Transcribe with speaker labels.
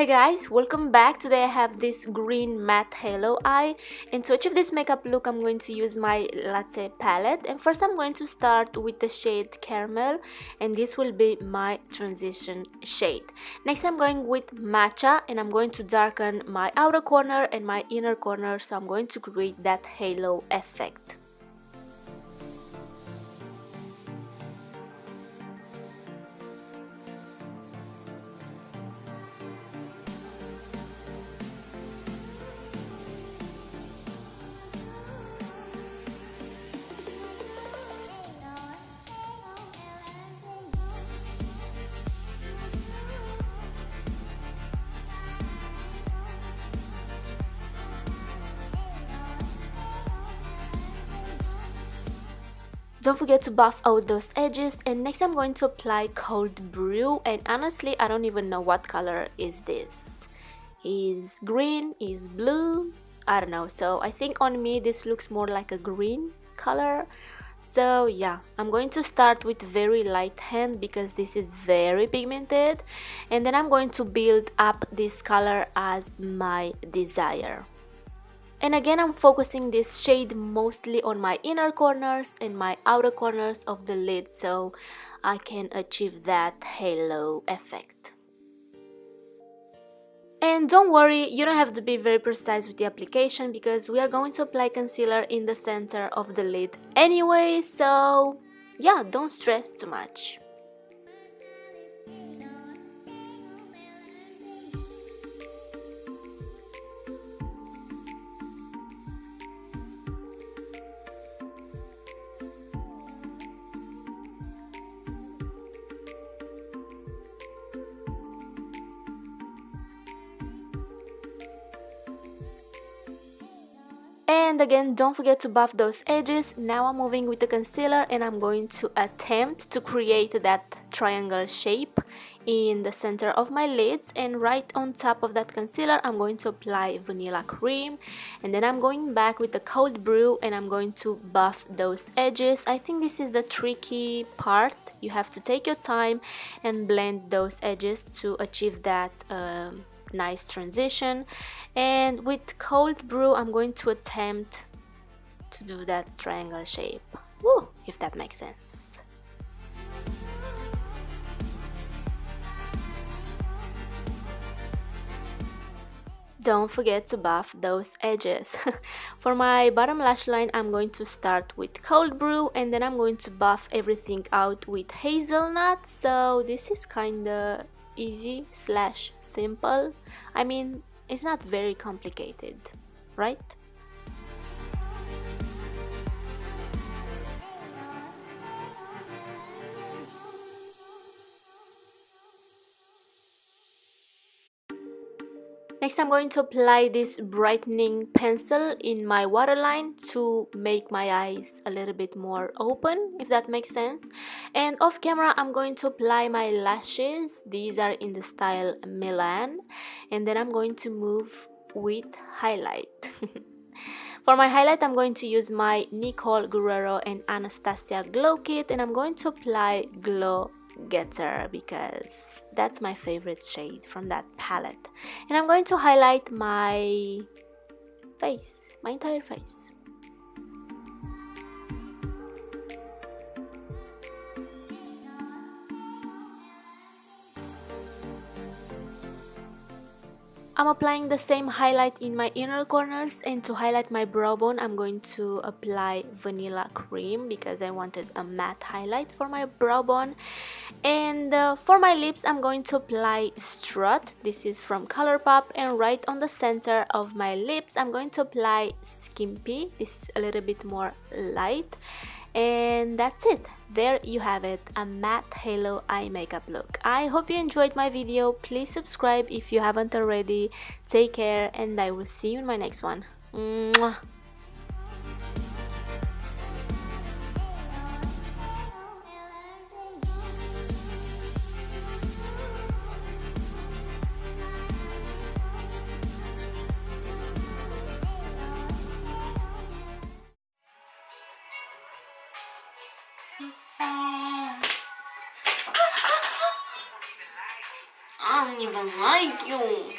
Speaker 1: Hi guys, welcome back. Today I have this green matte halo eye, and to achieve this makeup look I'm going to use my Latte palette. And first I'm going to start with the shade Caramel, and this will be my transition shade. Next I'm going with Matcha, and I'm going to darken my outer corner and my inner corner, so I'm going to create that halo effect. Don't forget to buff out those edges, and next I'm going to apply Cold Brew, and honestly I don't even know what color is this. Is green, is blue, I don't know. So I think on me this looks more like a green color. So yeah, I'm going to start with very light hand because this is very pigmented, and then I'm going to build up this color as my desire. And again, I'm focusing this shade mostly on my inner corners and my outer corners of the lid so I can achieve that halo effect. And don't worry, you don't have to be very precise with the application because we are going to apply concealer in the center of the lid anyway, so yeah, don't stress too much. And again, don't forget to buff those edges. Now I'm moving with the concealer and I'm going to attempt to create that triangle shape in the center of my lids, and right on top of that concealer I'm going to apply vanilla cream, and then I'm going back with the Cold Brew and I'm going to buff those edges. I think this is the tricky part. You have to take your time and blend those edges to achieve that nice transition. And with Cold Brew I'm going to attempt to do that triangle shape. Woo, if that makes sense. Don't forget to buff those edges. For my bottom lash line I'm going to start with Cold Brew, and then I'm going to buff everything out with hazelnut. So this is kinda easy slash simple. I mean, it's not very complicated, right? Next I'm going to apply this brightening pencil in my waterline to make my eyes a little bit more open, if that makes sense. And off camera I'm going to apply my lashes. These are in the style Milan, and then I'm going to move with highlight. For my highlight I'm going to use my Nicole, Guerriero and Anastasia glow kit, and I'm going to apply Glow Getter because that's my favorite shade from that palette. And I'm going to highlight my face, my entire face. I'm applying the same highlight in my inner corners, and to highlight my brow bone I'm going to apply vanilla cream because I wanted a matte highlight for my brow bone. And for my lips I'm going to apply Strut. This is from ColourPop, and right on the center of my lips I'm going to apply Skimpy. This is a little bit more light. And that's it. There you have it, a matte halo eye makeup look. I hope you enjoyed my video. Please subscribe if you haven't already. Take care, and I will see you in my next one. Mwah. I don't even like you.